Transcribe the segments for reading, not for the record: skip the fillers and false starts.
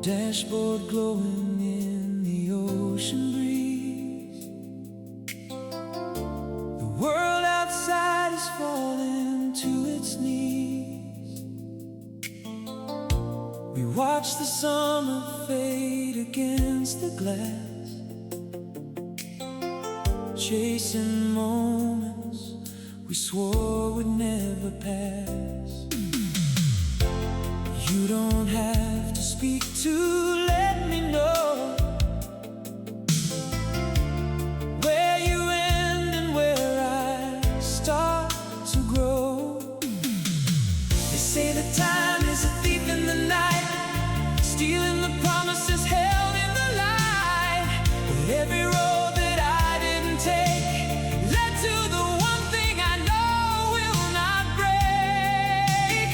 dashboard glowing in the ocean breeze. The world outside is falling to its knees. We watch the summer fade against the glass, chasing moments we swore would never pass. You don't have to speak to let me know where you end and where I start to grow. They say that time is a thief in the night, stealing the promises held in the light. But every road that I didn't take led to the one thing I know will not break.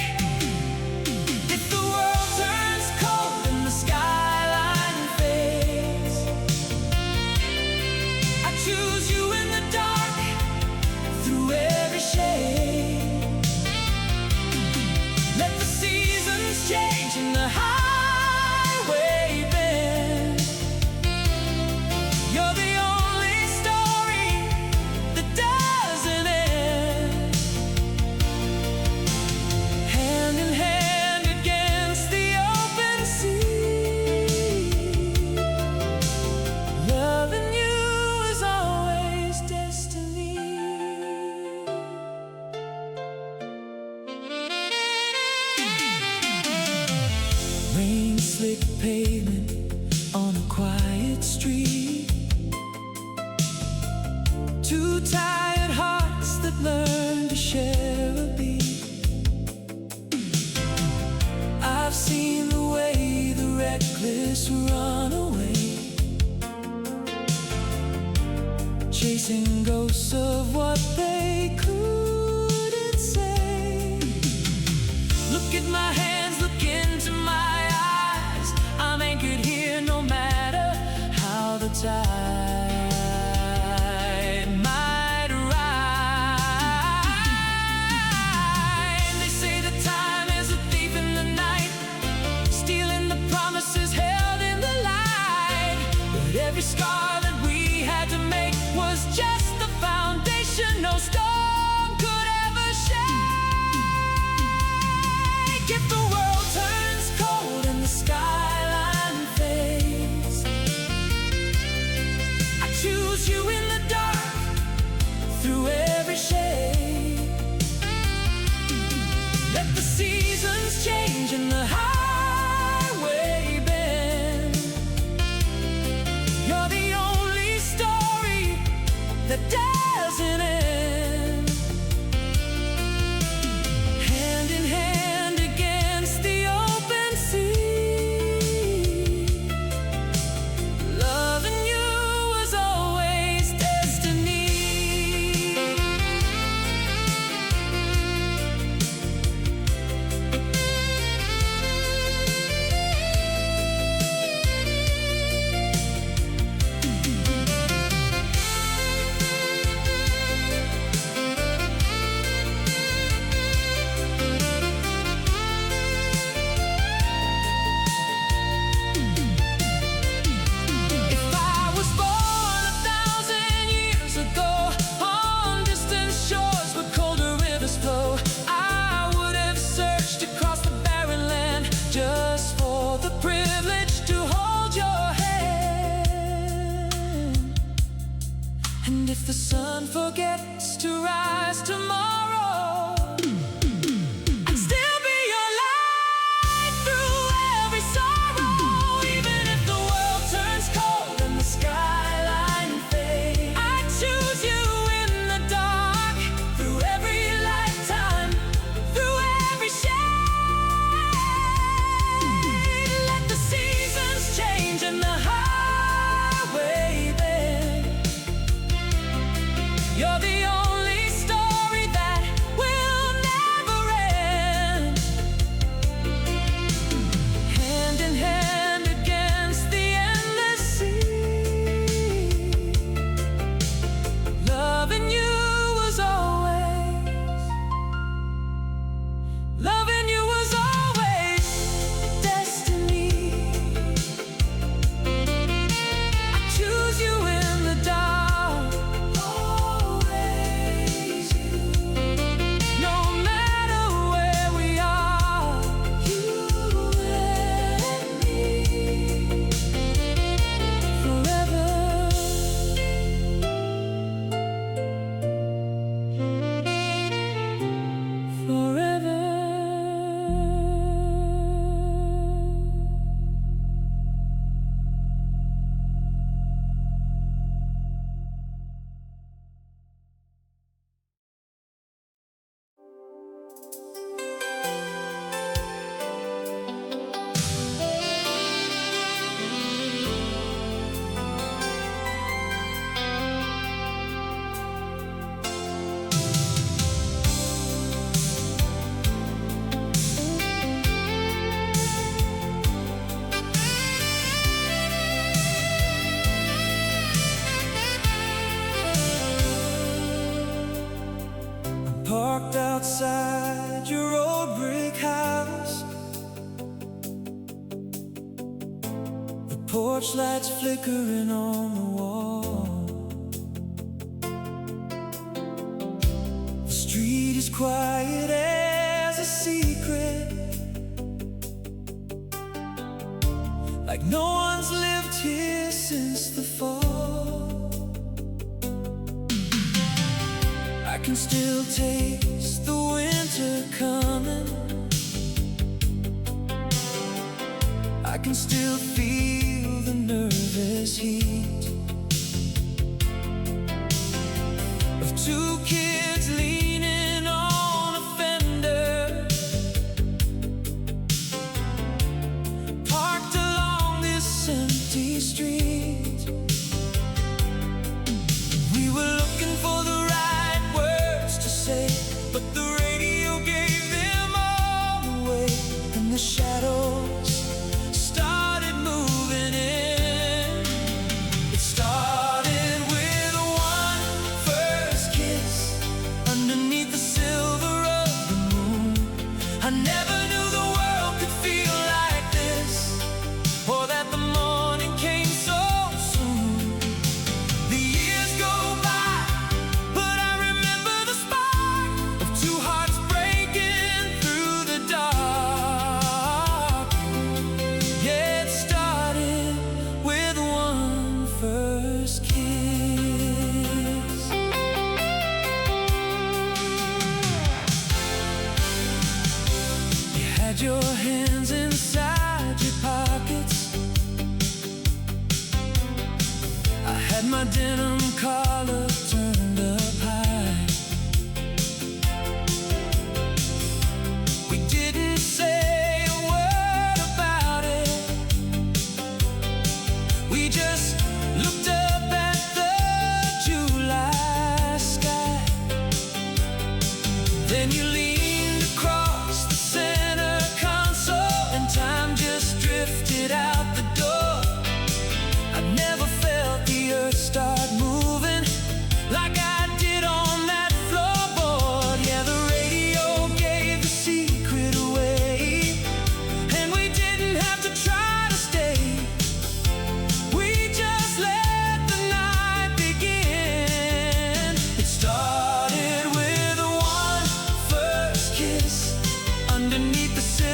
If the world turns cold and the skyline fades, I choose you in the dark, through every shade. Let the seasons change and the highway bend. You're the only story that doesn't end. Hand in hand against the open sea, loving you is always destiny. Rain slick pavement on a quiet street, two tired hearts that learn to share a beat. I've seen the way the reckless run away, chasing ghosts of what they couldn't say. Look at my hands, look into my eyes. I'm anchored here no matter how the tide might rise. They say that time is a thief in the night, stealing the promises held in the light. But every scar that we had to make was just the foundation no storm could ever shake. If the world turns cold and the skyline fades, I choose you in the dark, through every shade. Let the seasons change and the highway bend. You're the only story that doesn't end. Hand in hand against the open sea, loving you was always destiny. If I was born 1,000 years ago, on distant shores where colder rivers flow, I would have searched across the barren land just for the privilege to hold your hand. And if the sun forgets to rise tomorrow, I'd still be your light through every sorrow. Even if the world turns cold and the skyline fades, I choose you in the dark, through every lifetime, through every shade. Let the seasons change and the highway bend. Porch lights flickering on the wall. The street is quiet as a secret, like no one's lived here since the fall. I can still taste the winter coming. I can still feel the nervous heat of two kids leaning on a fender, parked along this empty street. We were looking for the right words to say, but the radio gave them all away, and the shadows your hands inside your pockets. I had my denim collar turned up high. We didn't say a word about it. We just looked up at the July sky. Then you leaned across the center, time just drifted out the door. I never felt the earth start moving like I did on that floorboard. Yeah, the radio gave the secret away, and we didn't have to try to stay. We just let the night begin. It started with one first kiss underneath the silver.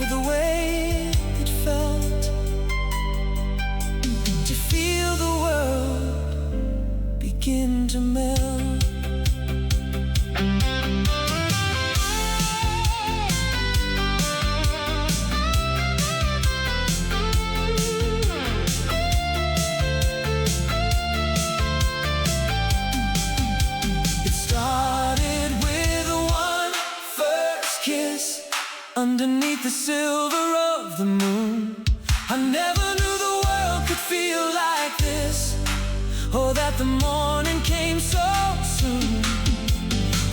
The way it felt to feel the world begin to melt. It started with one first kiss underneath the silver of the moon. I never knew the world could feel like this, or that the morning came so soon.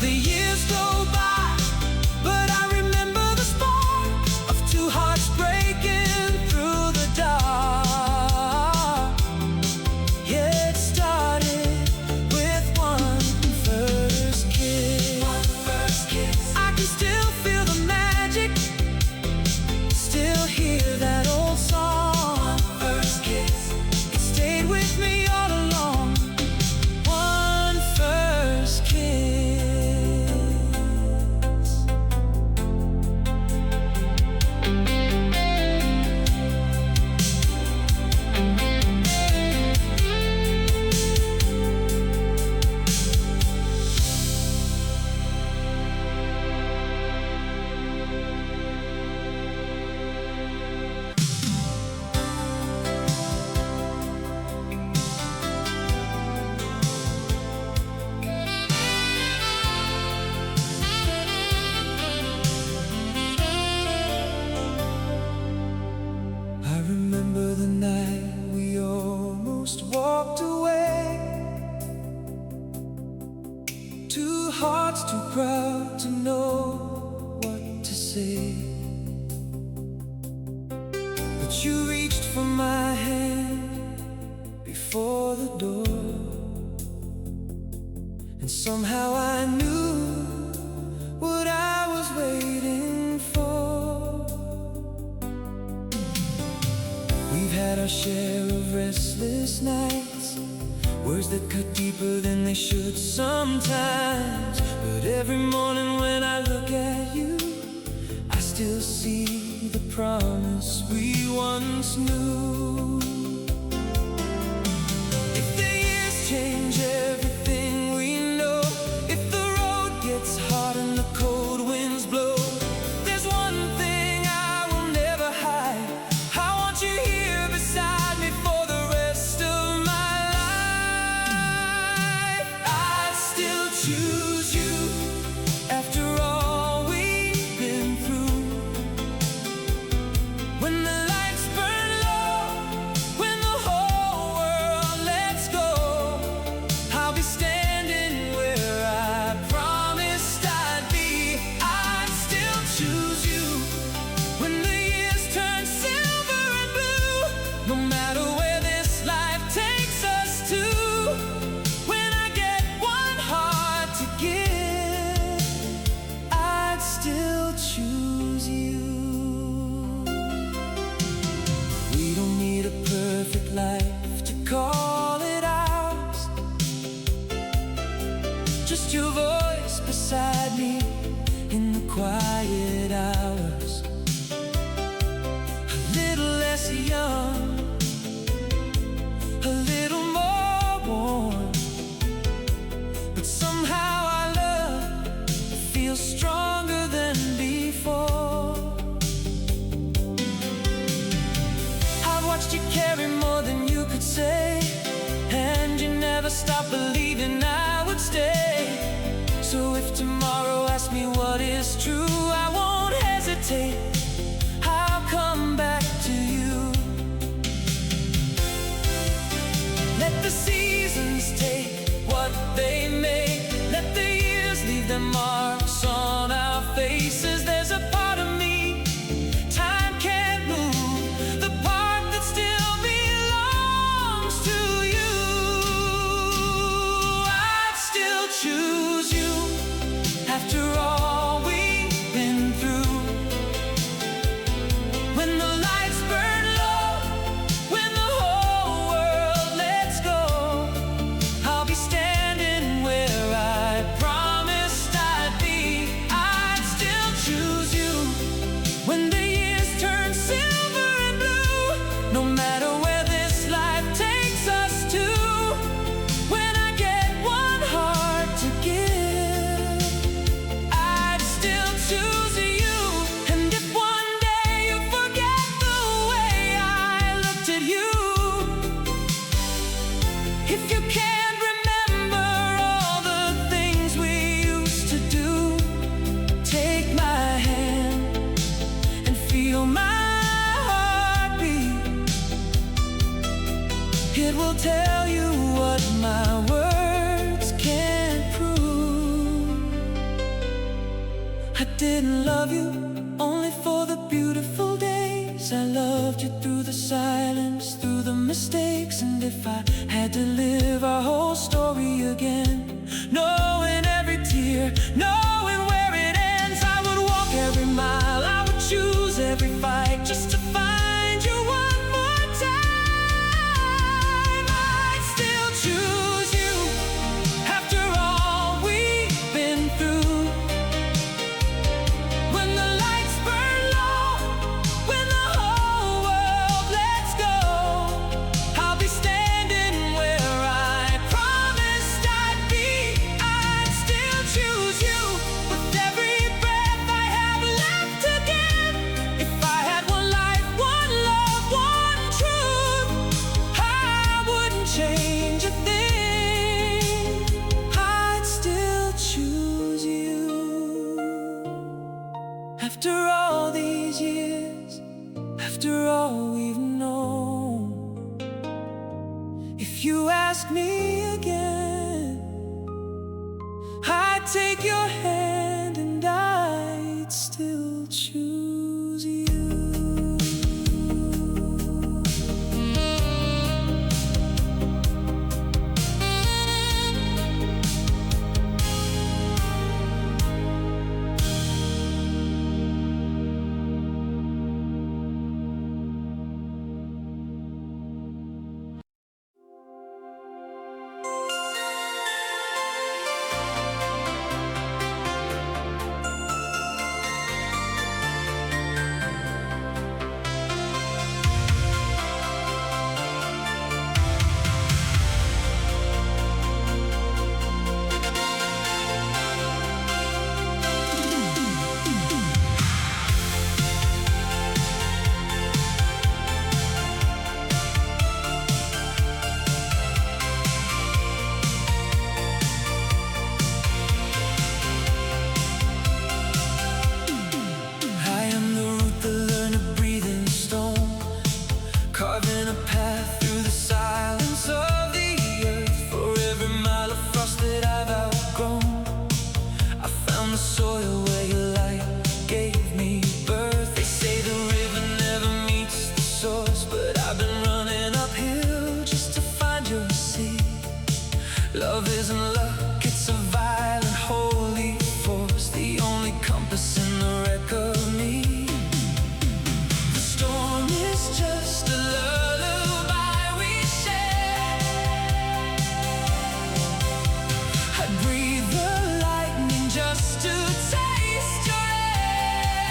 The years go by, but I remember the spark of two hearts breaking through the dark. Yeah, it started with one first kiss. One first kiss. I can still feel the magic, still hear that old song. One first kiss. It stayed with me all along. One first kiss. reached for my hand before the door, and somehow I knew what I was waiting for. We've had our share of restless nights, words that cut deeper than they should sometimes. But every morning when I look at you, I still see the promise we once knew. If the years change everything we know, if the road gets hard and the cold winds blow, there's one thing I will never hide: I want you here beside me for the rest of my life. I'd still choose you after all we've been through. When the lights burn low, when the whole world lets go, I'll be standing where I promised I'd be. I'd still choose you when the years turn silver and blue. No matter where this life takes us to, when I get one heart to give, I'd still choose you. We don't need a perfect life to call it ours, just your voice beside me in the quiet hours. A little less young, a little more warm, but somehow our love feels stronger than before. I've watched you carry more than you could say, and you never stopped believing I would stay. So if tomorrow asks me what is true, I won't hesitate, I'll come back to you. Let the seasons take what they may, let the years leave their marks on our faces. There's a part of me time can't move, the part that still belongs to you. I'd still choose you after all we've been through. When the lights burn low, when the whole world lets go, I'll be standing where I promised I'd be. I'd still choose you when the years turn silver and blue. No matter where this life takes us to, when I get one heart to give, I'd still choose you. And if one day you forget the way I looked at you, if you can't remember all the things we used to do, take my hand and feel my heartbeat. It will tell you what my words can't prove. I didn't love you only for the beautiful days. I loved you through the silence, through the mistakes. And if I had to live our whole story again, knowing every tear, knowing where it ends, I would walk every mile, I would choose every fight just to find you one more time. I'd still choose you after all we've been through. When the lights burn low, when the whole world lets go, I'll be standing where I promised I'd be. I'd still choose you with every breath I have left to give. If I had one life, one love, one truth, I wouldn't change a thing. I'd still choose you. After all these years, after all we've known, if you ask me again, I'd take your hand and I'd still choose you. carving a path through the silence of the earth. For every mile of frost that I've outgrown, I found the soil where your light gave me birth. They say the river never meets the source, but I've been running uphill just to find your sea. Love isn't luck, it's a violent, holy force, the only compass in the wreck of me. The storm is just a lullaby we share. I'd breathe the lightning just to taste your air.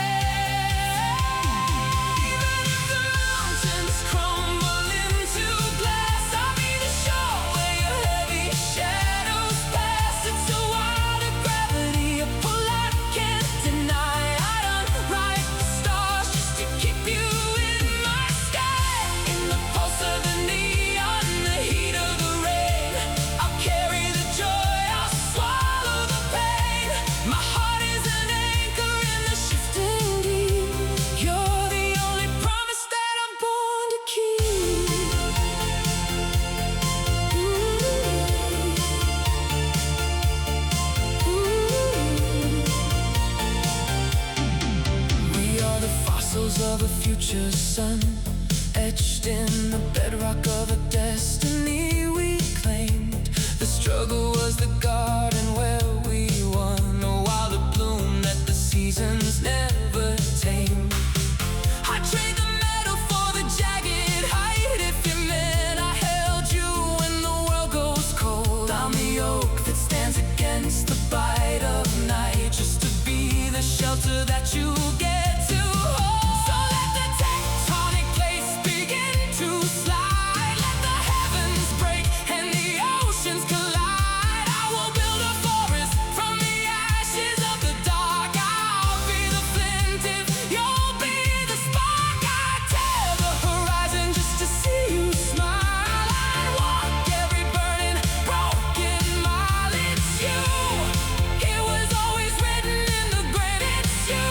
Even if the mountains crumble into glass, I'll be the shore where your heavy shadows pass. It's a wild of gravity, a pull I can't deny. I'd unwrite the stars just to keep you in my sky. In the pulse of the neon, the heat of the rain, I'll carry the joy, I'll swallow the pain. My heart is an anchor in the shifting deep. You're the only promise that I'm born to keep. We are the fossils of a future sun, etched in the bedrock of a destiny we claimed. The struggle was the garden where we won, a wilder bloom that the seasons never tame. I trade the metal for the jagged height. If you meant I held you when the world goes cold, I'm the oak that stands against the bite of night, just to be the shelter that you get to hold. So let the tectonic plates begin to slide, let the heavens break and the oceans collide. I will build a forest from the ashes of the dark. I'll be the flint if you'll be the spark. I tear the horizon just to see you smile. I'd walk every burning, broken mile. It's you. It was always written in the grave. It's you.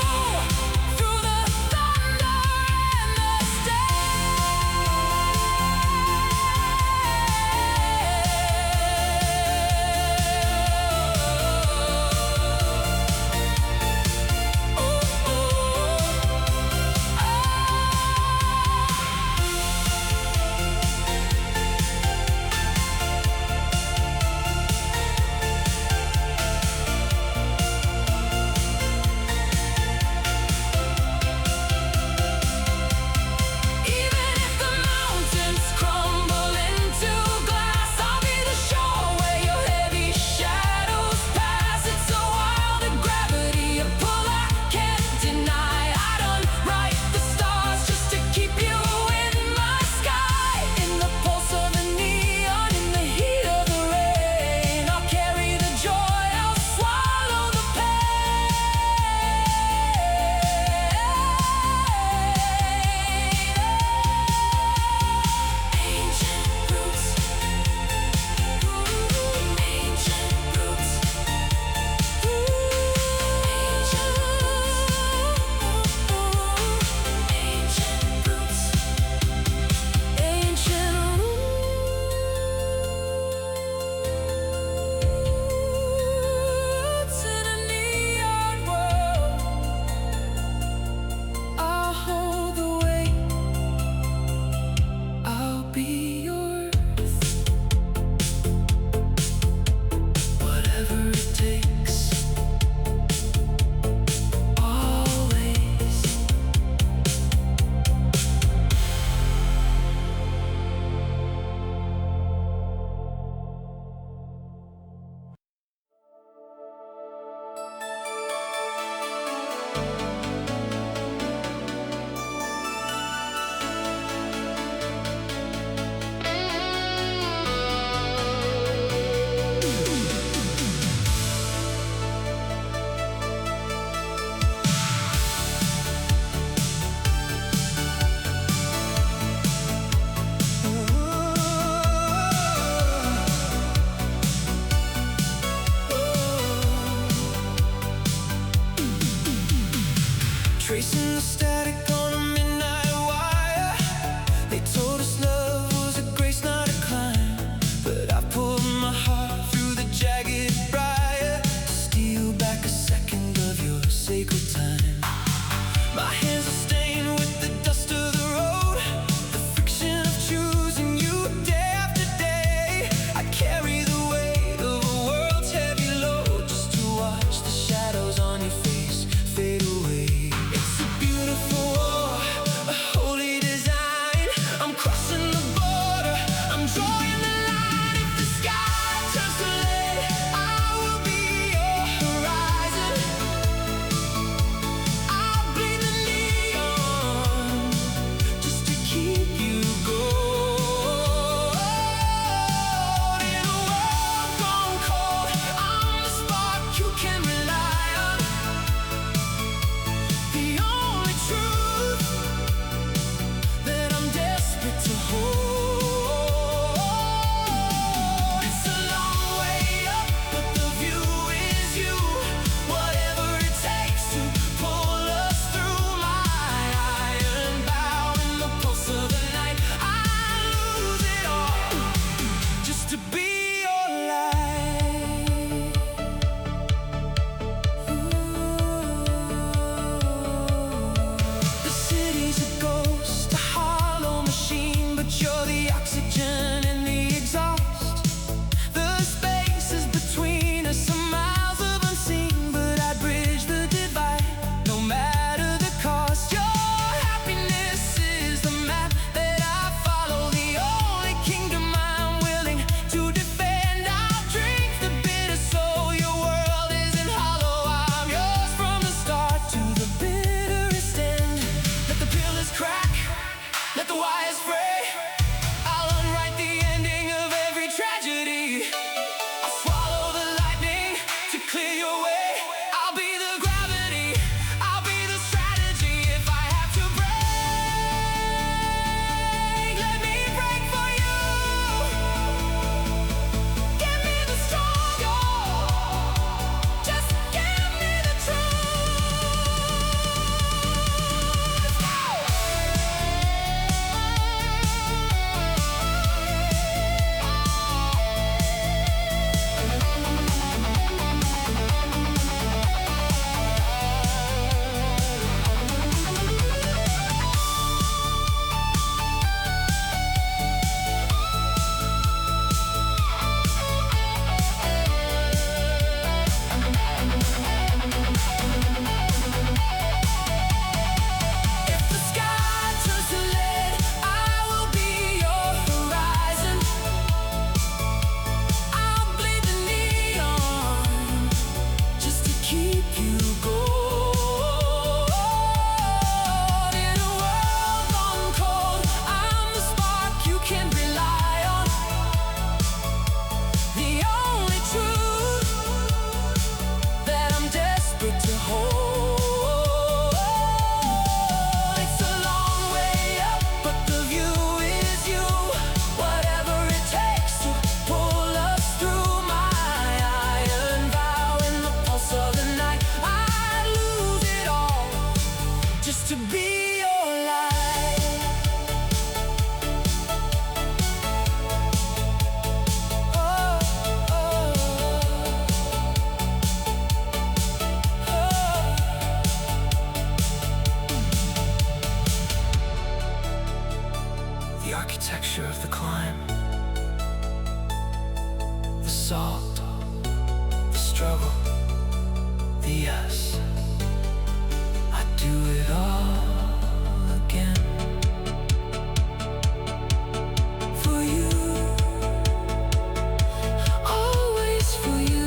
the oxygen and the exhaust. The spaces between us are miles of unseen, but I'd bridge the divide, no matter the cost. Your happiness is the map that I follow, the only kingdom I'm willing to defend. I'll drink the bitter soul, your world isn't hollow. I'm yours from the start to the bitterest end. Let the pillars crack, let the wires fray. I'll unwrite the ending of every tragedy. I'll swallow the lightning to clear your way. I'll be the gravity, I'll be the strategy. If I have to break, let me break for you. Give me the strong, just give me the truth. Go! If the sky turns to lead, I will be your horizon. I'll bleed the neon just to keep you going. In a world gone cold, I'm the spark you can rely on. The only truth that I'm desperate to hold. It's a long way up, but the view is you. Whatever it takes to pull us through. My iron vow in the pulse of the night, I'd lose it all just to be your light. Oh, oh, the architecture of the climb, the salt, the struggle, the yes. I'd do it all again for you, always for you.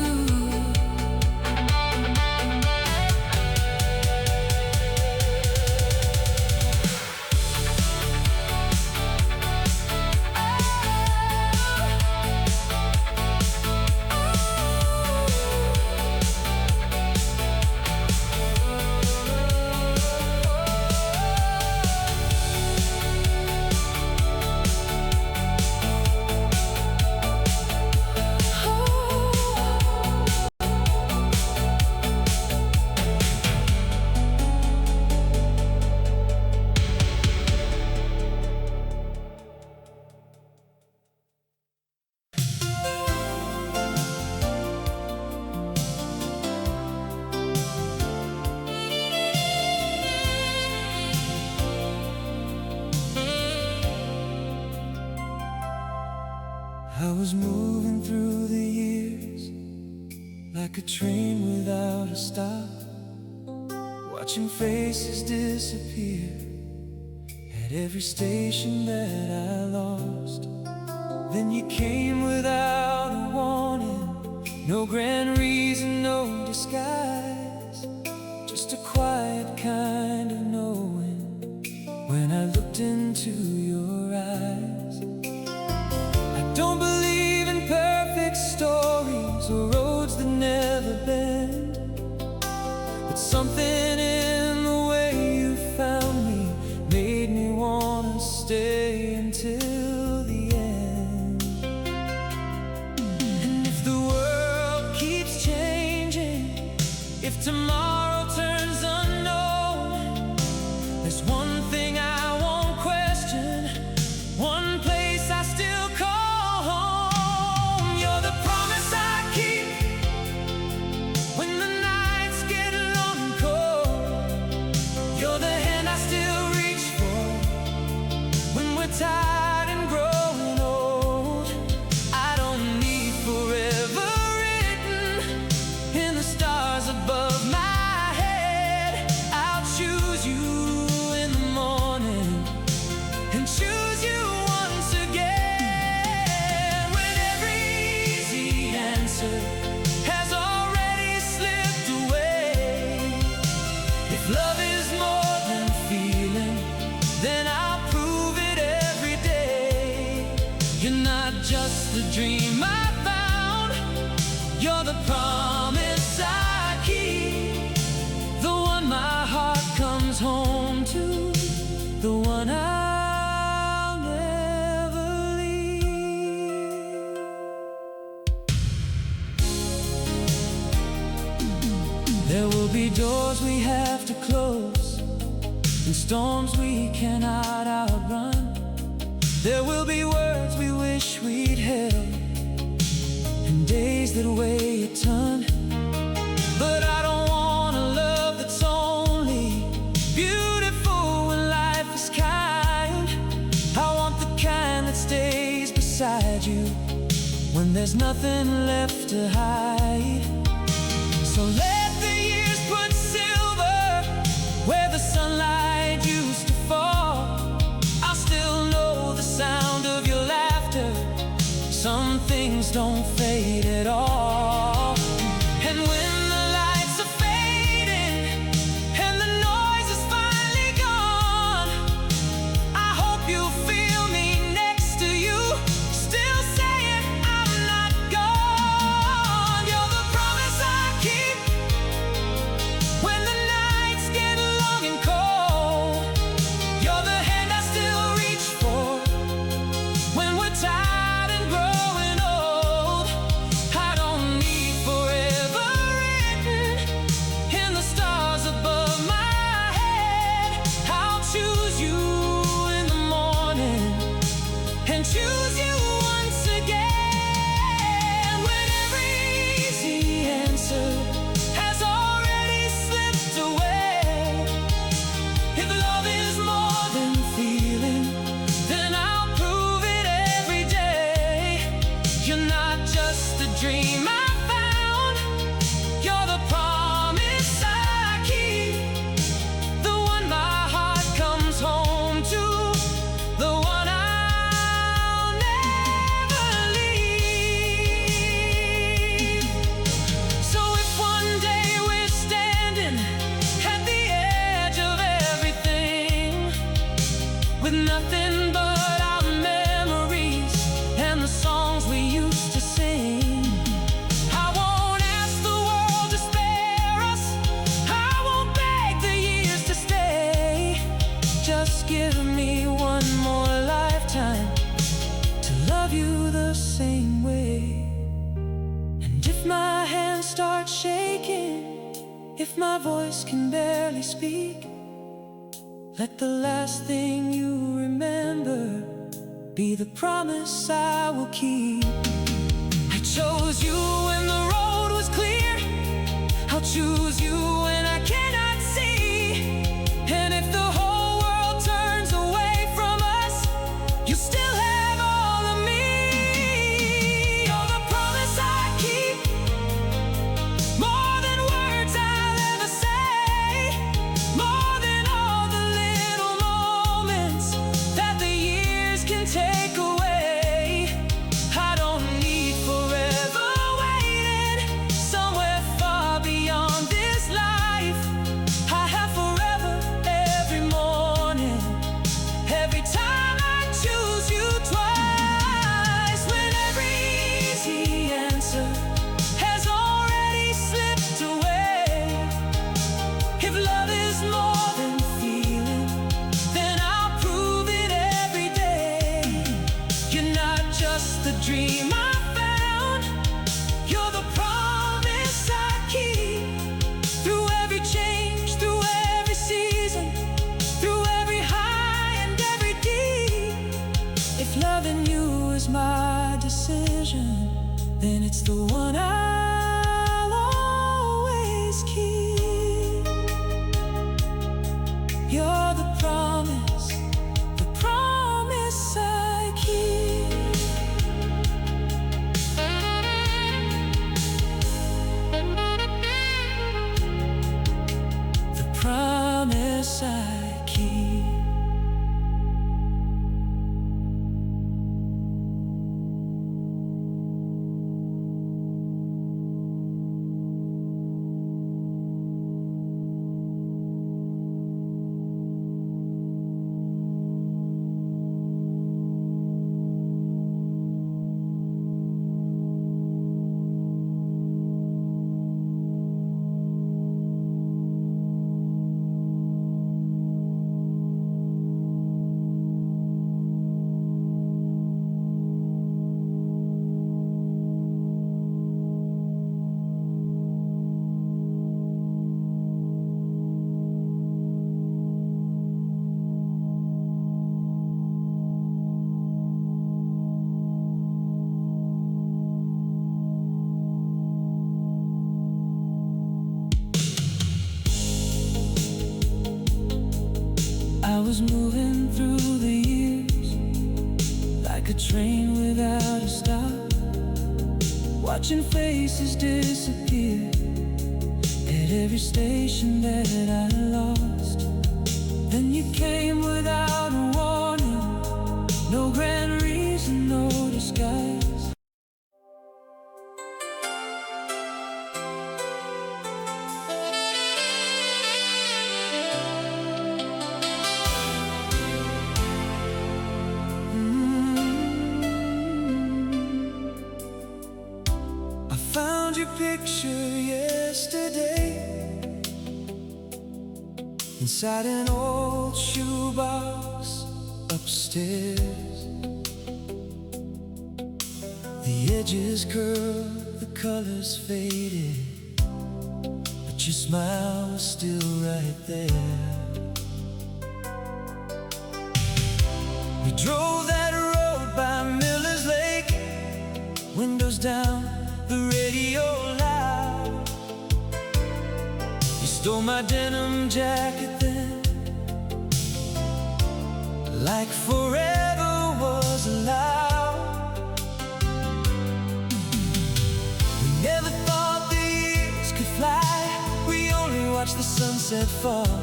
I was moving through the years like a train without a stop, watching faces disappear at every station that I lost. Then you came without a warning, no grand reason, no disguise, just a quiet kind of knowing when I looked into your eyes. I don't believe in perfect stories or roads that never bend, but something in the way you found me made me wanna stay until the end. And if the world keeps changing, You're not just the dream I found, you're the promise I keep, the one my heart comes home to, the one I'll never leave. There will be doors we have to close and storms we cannot outrun. There will be words we wish we'd held and days that weigh a ton. But I don't want a love that's only beautiful when life is kind. I want the kind that stays beside you when there's nothing left to hide. So let the years put silver where the sunlight used to fall. I'll still know the sound of your laughter. Some things don't fade at all. And when the lights are fading and the noise is finally gone, I hope you feel me next to you, still saying I'm not gone. You're the promise I keep when the nights get long and cold. You're the hand I still reach for when we're tired and growing old. I don't need forever written in the stars above my head. I'll choose you in the morning and choose you once again when every easy answer has already slipped away. If love is more than feeling, then I'll prove it every day. You're not just a dream I found, you're the promise I keep, the one my heart comes home to, the one I'll never leave. So if one day we're standing at the edge of everything, with nothing but our memories and the songs we used to sing, I won't ask the world to spare us, I won't beg the years to stay. Just give me one more lifetime to love you the same way. And if my hands start shaking, if my voice can barely speak, let the last thing you remember be the promise I will keep. I chose you when the road was clear, I'll choose you when I cannot see. And if the whole world turns away from us, you still have all of me. You're the promise I keep, more than words I'll ever say, more than all the little moments that the years can take away. I don't need forever waiting somewhere far beyond this life. I have forever every morning, every time I choose you twice, when every easy answer has already slipped away. If love is more than feeling, then I'll prove it every day. You're not just the dream I found, you're the promise I keep, through every change, through every season, through every high and every deep. If loving you is my decision, then it's the one I'll always keep. You're the promise I keep. The promise I keep. train without a stop, watching faces disappear at every station that I lost. Then you came without a warning, no grand reason, no disguise. I found your picture yesterday inside an old shoebox upstairs. The edges curved, the colors faded, but your smile was still right there. We drove that road by Miller's Lake, windows down, the radio loud. You stole my denim jacket then, like forever was allowed. We never thought the years could fly, we only watched the sunset fall.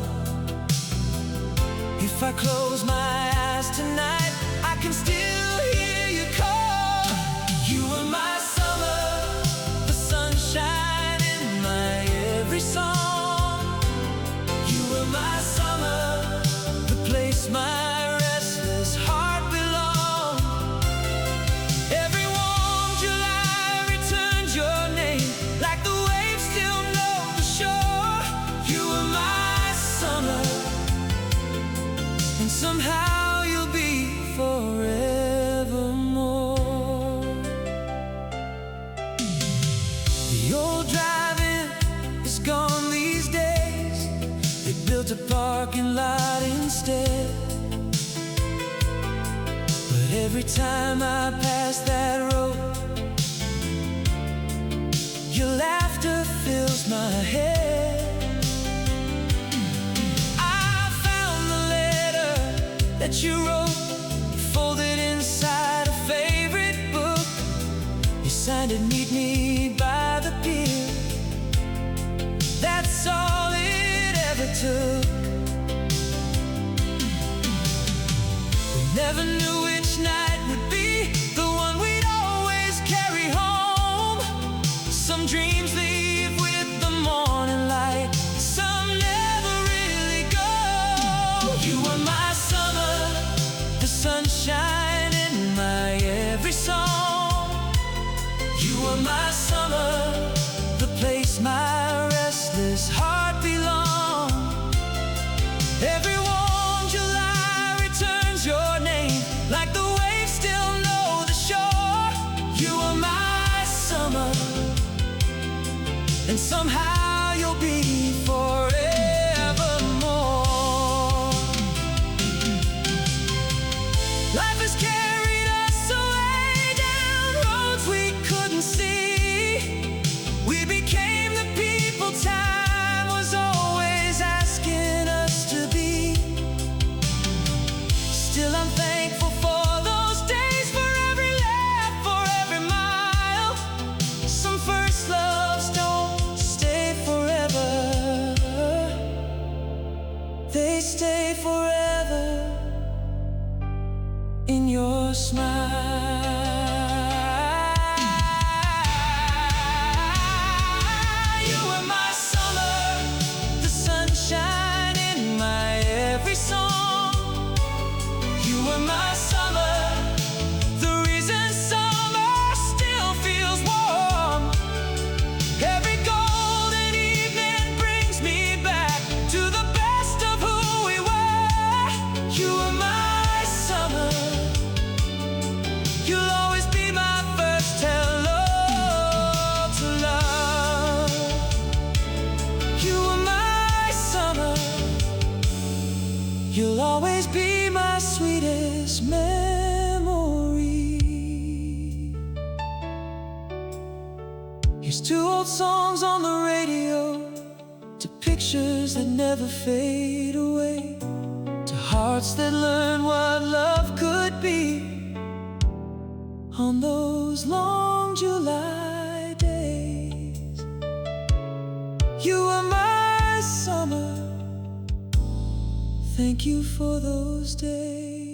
If I close my eyes tonight, I can still hear you call. You were my summer, the sunshine in my every song. You were my summer, the place my restless heart belonged. Every warm July returns your name, like the waves still know the shore. You were my summer, and somehow you'll be forevermore. The old drive-in is gone these days, they built a parking lot instead. But every time I pass that road, your laughter fills my head. I found the letter that you wrote, folded inside a favorite book. You signed it, "Meet me by the pier." That's all it ever took. We never knew which night would be the one we'd always carry home. Some dreams leave with the morning light, some never really go. You were my summer, the sunshine in my every song. You were my summer, the place my restless heart belonged. Every warm July returns your name, like the waves still know the shore. You were my summer, and somehow you'll be forevermore. Life has carried us away down roads we couldn't see. We became the people time was always asking us to be. Still I'm thankful for those days, for every laugh, for every mile. Some first loves don't stay forever, they stay forever in your smile. You were my summer, the sunshine in my every song. You were my summer, the reason summer still feels warm. Every golden evening brings me back to the best of who we were. You were my summer, you'll always be my first hello to love. You were my summer, you'll always be my sweetest memory. Here's two old songs on the radio, to pictures that never fade away, to hearts that learn what love could be. on those long July days. You were my summer. Thank you for those days.